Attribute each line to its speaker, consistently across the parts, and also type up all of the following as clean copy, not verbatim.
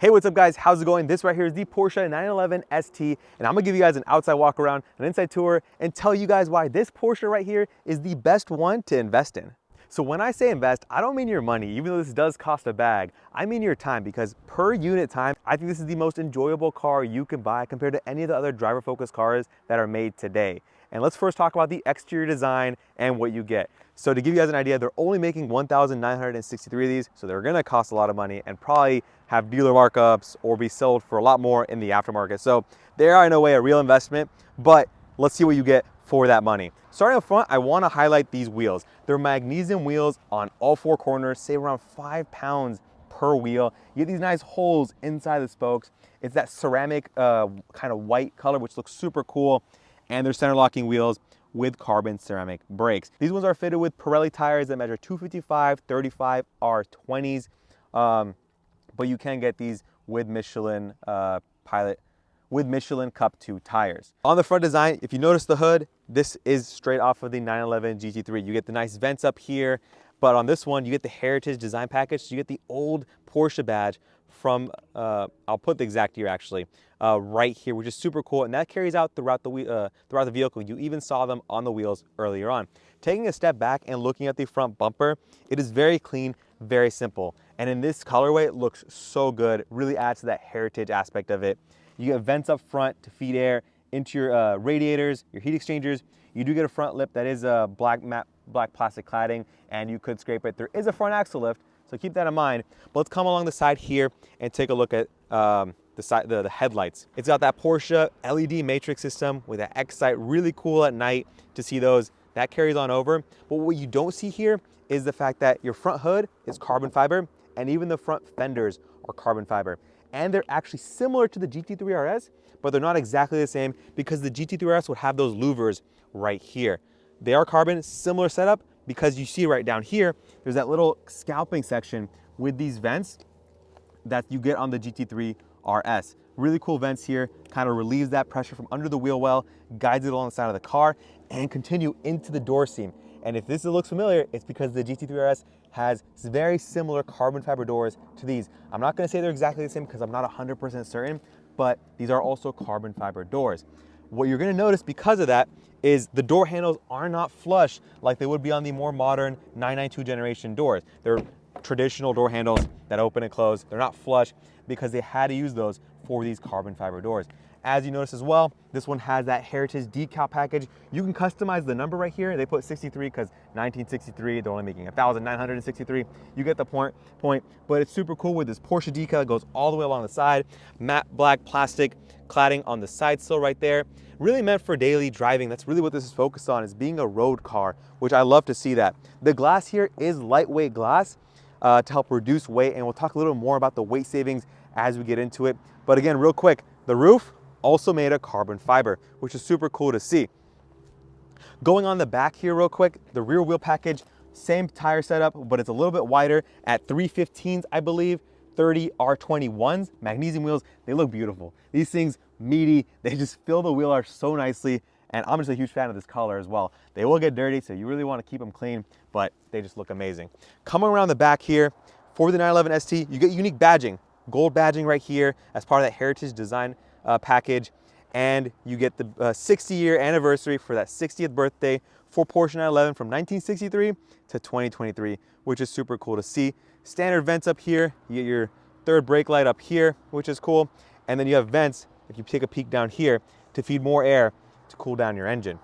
Speaker 1: Hey, what's up guys? How's it going? This right here is the Porsche 911 ST, and I'm gonna give you guys an outside walk around, an inside tour, and tell you guys why this Porsche right here is the best one to invest in. So when I say invest, I don't mean your money, even though this does cost a bag. I mean your time, because per unit time, I think this is the most enjoyable car you can buy compared to any of the other driver-focused cars that are made today. And let's first talk about the exterior design and what you get. So to give you guys an idea, they're only making 1,963 of these, so they're gonna cost a lot of money and probably have dealer markups or be sold for a lot more in the aftermarket. So they are in a way a real investment, but let's see what you get for that money. Starting up front, I wanna highlight these wheels. They're magnesium wheels on all four corners, save around 5 pounds per wheel. You get these nice holes inside the spokes. It's that ceramic kind of white color, which looks super cool. And they're center locking wheels with carbon ceramic brakes. These ones are fitted with Pirelli tires that measure 255, 35 R20s, but you can get these with Michelin with Michelin Cup 2 tires. On the front design, if you notice the hood, this is straight off of the 911 GT3. You get the nice vents up here, but on this one, you get the Heritage design package. So you get the old Porsche badge from, I'll put the exact year actually, right here, which is super cool. And that carries out throughout the vehicle. You even saw them on the wheels earlier on. Taking a step back and looking at the front bumper, it is very clean, very simple. And in this colorway, it looks so good. It really adds to that heritage aspect of it. You get vents up front to feed air into your radiators, your heat exchangers. You do get a front lip that is a black plastic cladding, and you could scrape it. There is a front axle lift, so keep that in mind. But let's come along the side here and take a look at the headlights. It's got that Porsche LED matrix system with that X sight, really cool at night to see those. That carries on over. But what you don't see here is the fact that your front hood is carbon fiber, and even the front fenders are carbon fiber. And they're actually similar to the GT3 RS, but they're not exactly the same because the GT3 RS would have those louvers right here. They are carbon, similar setup, because you see right down here, there's that little scalping section with these vents that you get on the GT3 RS. Really cool vents here, kind of relieves that pressure from under the wheel well, guides it along the side of the car, and continue into the door seam. And if this looks familiar, it's because the GT3 RS has very similar carbon fiber doors to these. I'm not gonna say they're exactly the same because I'm not 100% certain, but these are also carbon fiber doors. What you're gonna notice because of that is the door handles are not flush like they would be on the more modern 992 generation doors. They're traditional door handles that open and close. They're not flush because they had to use those for these carbon fiber doors. As you notice as well, this one has that Heritage decal package. You can customize the number right here. They put 63 because 1963, they're only making 1,963. You get the point, but it's super cool with this Porsche decal that goes all the way along the side, matte black plastic cladding on the side sill right there. Really meant for daily driving. That's really what this is focused on, is being a road car, which I love to see that. The glass here is lightweight glass to help reduce weight, and we'll talk a little more about the weight savings as we get into it. But again, real quick, the roof also made of carbon fiber, which is super cool to see. Going on the back here real quick, the rear wheel package, same tire setup, but it's a little bit wider at 315s, I believe, 30 R21s, magnesium wheels. They look beautiful. These things, meaty, they just fill the wheel arch so nicely, and I'm just a huge fan of this color as well. They will get dirty, so you really want to keep them clean, but they just look amazing. Coming around the back here, for the 911 ST, you get unique badging, gold badging right here as part of that Heritage design package, and you get the 60-year anniversary for that 60th birthday for Porsche 911 from 1963 to 2023, which is super cool to see. Standard vents up here, you get your third brake light up here, which is cool, and then you have vents, if you take a peek down here, to feed more air to cool down your engine.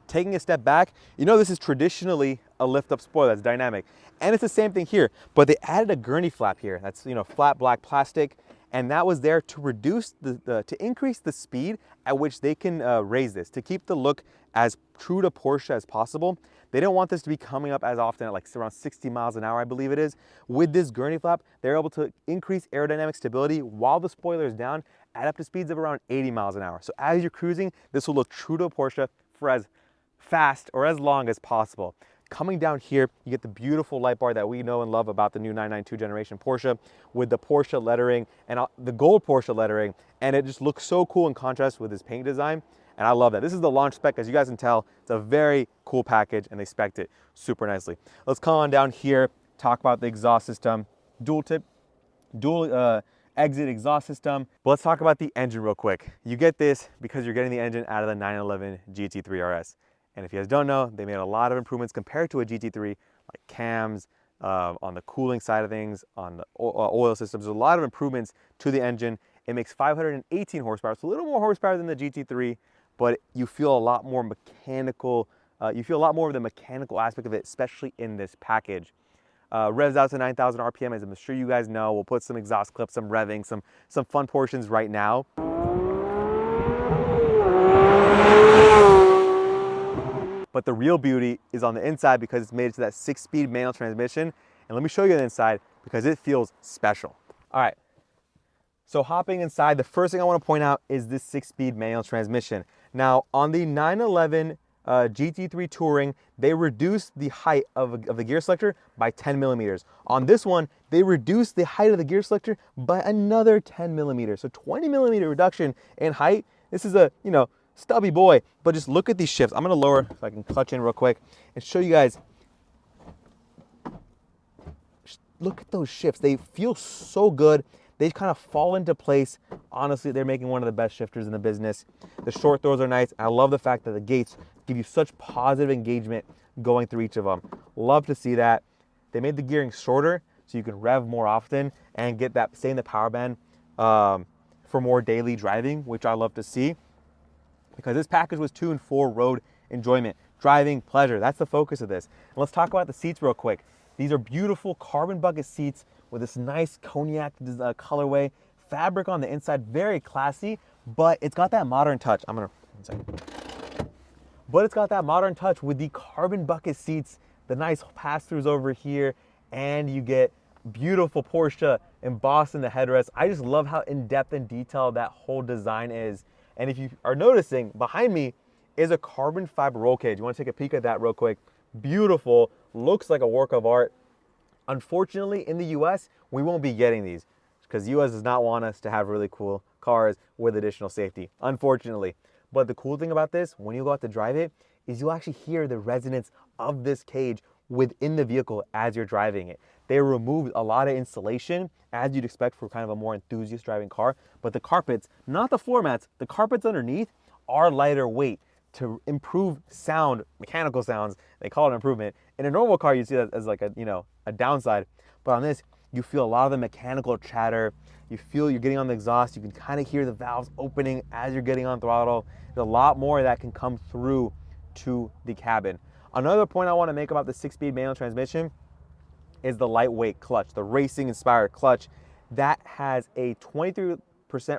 Speaker 1: Taking a step back, you know this is traditionally a lift-up spoiler that's dynamic, and it's the same thing here, but they added a gurney flap here. That's, you know, flat black plastic, and that was there to reduce to increase the speed at which they can raise this, to keep the look as true to Porsche as possible. They don't want this to be coming up as often at like around 60 miles an hour, I believe it is. With this gurney flap, they're able to increase aerodynamic stability while the spoiler is down at up to speeds of around 80 miles an hour. So as you're cruising, this will look true to Porsche for as fast or as long as possible. Coming down here, you get the beautiful light bar that we know and love about the new 992 generation Porsche with the Porsche lettering and the gold Porsche lettering, and it just looks so cool in contrast with this paint design, and I love that. This is the launch spec. As you guys can tell, it's a very cool package, and they spec'd it super nicely. Let's come on down here, talk about the exhaust system. Dual exit exhaust system. But let's talk about the engine real quick. You get this because you're getting the engine out of the 911 GT3 RS. And if you guys don't know, they made a lot of improvements compared to a GT3, like cams, on the cooling side of things, on the oil systems. There's a lot of improvements to the engine. It makes 518 horsepower, so a little more horsepower than the GT3, but you feel a lot more mechanical. You feel a lot more of the mechanical aspect of it, especially in this package. Revs out to 9,000 RPM, as I'm sure you guys know. We'll put some exhaust clips, some revving, some fun portions right now. But the real beauty is on the inside because it's made to that 6-speed manual transmission. And let me show you the inside because it feels special. All right, so hopping inside, the first thing I want to point out is this 6-speed manual transmission. Now, on the 911 GT3 Touring, they reduced the height of the gear selector by 10 millimeters. On this one, they reduced the height of the gear selector by another 10 millimeters. So 20 millimeter reduction in height. This is a, stubby boy, but just look at these shifts. I'm gonna lower, if I can clutch in real quick and show you guys. Look at those shifts. They feel so good. They kind of fall into place. Honestly, they're making one of the best shifters in the business. The short throws are nice. I love the fact that the gates give you such positive engagement going through each of them. Love to see that. They made the gearing shorter so you can rev more often and get that, stay in the power band for more daily driving, which I love to see. Because this package was tuned for road enjoyment, driving pleasure. That's the focus of this. And let's talk about the seats real quick. These are beautiful carbon bucket seats with this nice cognac colorway. Fabric on the inside, very classy, but it's got that modern touch. But it's got that modern touch with the carbon bucket seats, the nice pass-throughs over here, and you get beautiful Porsche embossed in the headrest. I just love how in-depth and detailed that whole design is. And if you are noticing, behind me is a carbon fiber roll cage. You want to take a peek at that real quick. Beautiful, looks like a work of art. Unfortunately, in the US, we won't be getting these because the US does not want us to have really cool cars with additional safety, unfortunately. But the cool thing about this, when you go out to drive it, is you'll actually hear the resonance of this cage within the vehicle as you're driving it. They removed a lot of insulation, as you'd expect for kind of a more enthusiast driving car, but the carpets, not the floor mats, the carpets underneath are lighter weight to improve sound, mechanical sounds. They call it an improvement. In a normal car, you see that as like a downside, but on this, you feel a lot of the mechanical chatter. You feel you're getting on the exhaust. You can kind of hear the valves opening as you're getting on throttle. There's a lot more that can come through to the cabin. Another point I want to make about the 6-speed manual transmission is the lightweight clutch, the racing inspired clutch. That has a 23%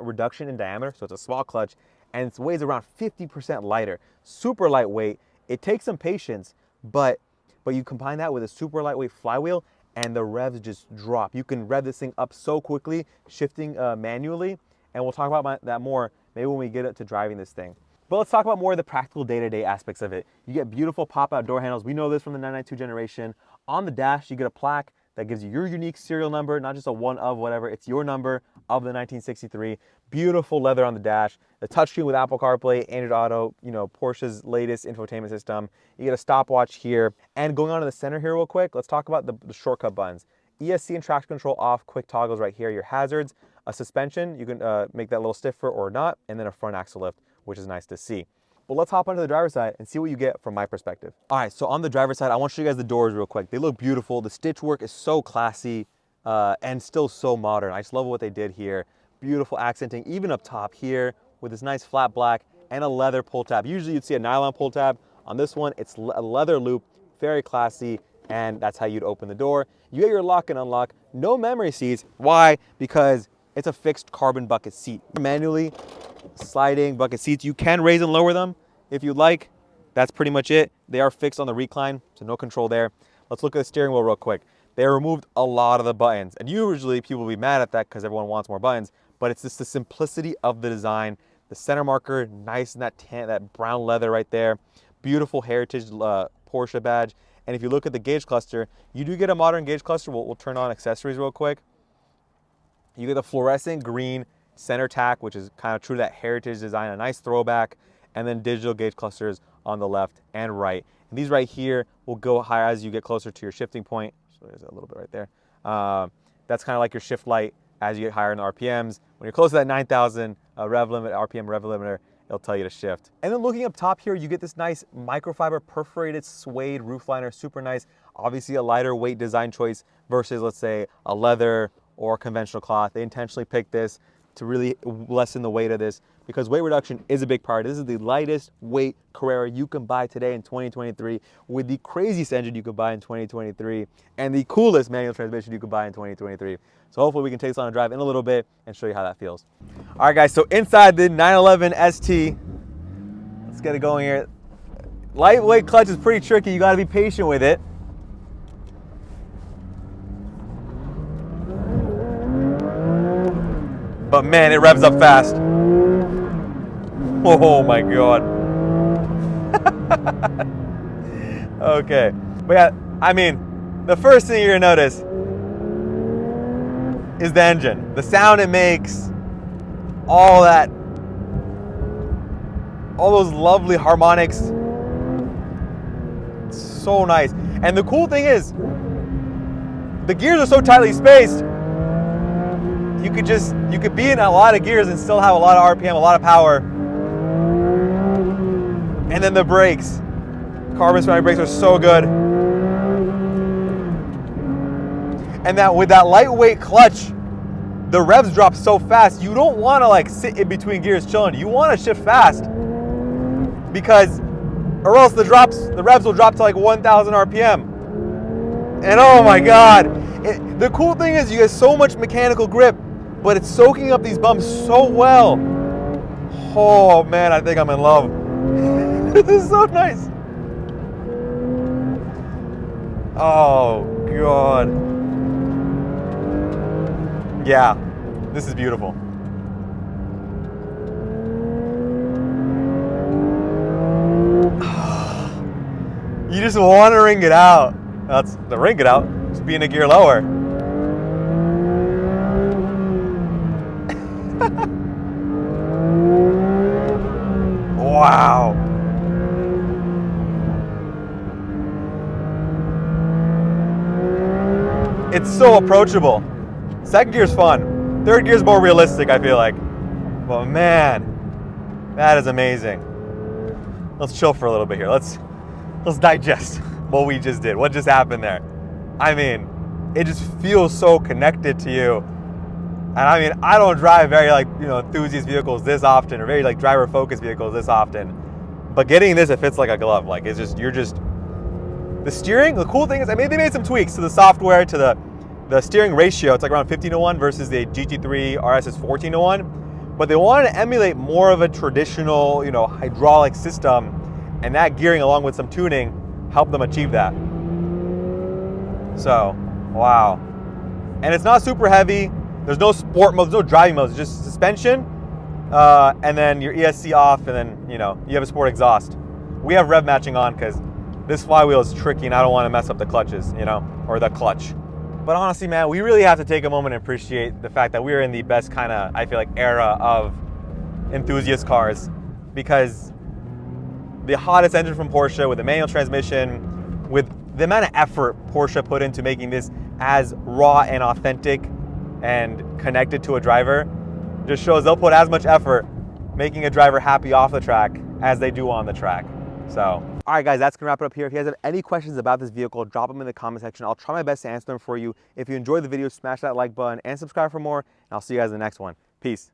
Speaker 1: reduction in diameter, so it's a small clutch, and it weighs around 50% lighter. Super lightweight. It takes some patience, but you combine that with a super lightweight flywheel and the revs just drop. You can rev this thing up so quickly, shifting manually, and we'll talk about that more maybe when we get to driving this thing. But let's talk about more of the practical day-to-day aspects of it. You get beautiful pop-out door handles. We know this from the 992 generation. On the dash, you get a plaque that gives you your unique serial number, not just a one of whatever, it's your number of the 1963. Beautiful leather on the dash. The touchscreen with Apple CarPlay, Android Auto, Porsche's latest infotainment system. You get a stopwatch here. And going on to the center here real quick, let's talk about the shortcut buttons. ESC and traction control off, quick toggles right here, your hazards. A suspension, you can make that a little stiffer or not, and then a front axle lift, which is nice to see. But let's hop onto the driver's side and see what you get from my perspective. All right, so on the driver's side, I want to show you guys the doors real quick. They look beautiful. The stitch work is so classy and still so modern. I just love what they did here. Beautiful accenting, even up top here with this nice flat black and a leather pull tab. Usually you'd see a nylon pull tab. On this one, it's a leather loop, very classy, and that's how you'd open the door. You get your lock and unlock. No memory seats. Why? Because it's a fixed carbon bucket seat. Manually sliding bucket seats. You can raise and lower them if you'd like. That's pretty much it. They are fixed on the recline, so no control there. Let's look at the steering wheel real quick. They removed a lot of the buttons, and usually people will be mad at that because everyone wants more buttons, but it's just the simplicity of the design. The center marker, nice in that brown leather right there. Beautiful heritage Porsche badge. And if you look at the gauge cluster, you do get a modern gauge cluster. We'll turn on accessories real quick. You get the fluorescent green center tack, which is kind of true to that heritage design, a nice throwback, and then digital gauge clusters on the left and right. And these right here will go higher as you get closer to your shifting point. So there's a little bit right there. That's kind of like your shift light as you get higher in the RPMs. When you're close to that 9,000 rev limit, RPM rev limiter, it'll tell you to shift. And then looking up top here, you get this nice microfiber perforated suede roof liner, super nice. Obviously a lighter weight design choice versus, let's say, a leather or conventional cloth. They intentionally picked this to really lessen the weight of this because weight reduction is a big priority. This is the lightest weight Carrera you can buy today in 2023 with the craziest engine you could buy in 2023 and the coolest manual transmission you could buy in 2023. So hopefully we can take this on a drive in a little bit and show you how that feels. All right guys, so inside the 911 ST, let's get it going here. Lightweight clutch is pretty tricky. You gotta be patient with it. But man, it revs up fast. Oh my God. Okay, but yeah, I mean, the first thing you're gonna notice is the engine. The sound it makes, all that, all those lovely harmonics. So nice. And the cool thing is, the gears are so tightly spaced, you could be in a lot of gears and still have a lot of RPM, a lot of power. And then the brakes. Carbon ceramic brakes are so good. And that with that lightweight clutch, the revs drop so fast, you don't want to like sit in between gears chilling. You want to shift fast because or else the revs will drop to like 1,000 RPM. And oh my God, the cool thing is you get so much mechanical grip, but it's soaking up these bumps so well. Oh man, I think I'm in love. This is so nice. Oh God. Yeah, this is beautiful. You just want to ring it out. That's the ring it out, just being a gear lower. Wow. It's so approachable. Second gear's fun. Third gear's more realistic, I feel like. But man, that is amazing. Let's chill for a little bit here. Let's digest what we just did. What just happened there? I mean, it just feels so connected to you. And I mean, I don't drive very enthusiast vehicles this often or very like driver focused vehicles this often. But getting this, it fits like a glove. Like it's just, the steering, the cool thing is, I mean, they made some tweaks to the software, to the steering ratio. It's like around 15:1 versus the GT3 RS is 14:1. But they wanted to emulate more of a traditional, hydraulic system, and that gearing along with some tuning helped them achieve that. So, wow. And it's not super heavy. There's no sport modes, no driving modes, it's just suspension, and then your ESC off, and then, you have a sport exhaust. We have rev matching on because this flywheel is tricky and I don't want to mess up the clutches, or the clutch. But honestly, man, we really have to take a moment and appreciate the fact that we're in the best kind of, I feel like, era of enthusiast cars, because the hottest engine from Porsche with the manual transmission, with the amount of effort Porsche put into making this as raw and authentic and connected to a driver, just shows they'll put as much effort making a driver happy off the track as they do on the track. So, all right guys, that's gonna wrap it up here. If you guys have any questions about this vehicle, drop them in the comment section. I'll try my best to answer them for you. If you enjoyed the video, smash that like button and subscribe for more, and I'll see you guys in the next one. Peace.